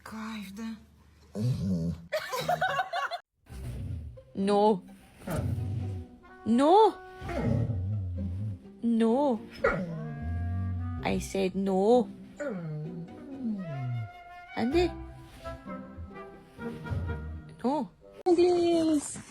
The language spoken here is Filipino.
Кайф, да? No. No. No. I said no. Andy. No. English.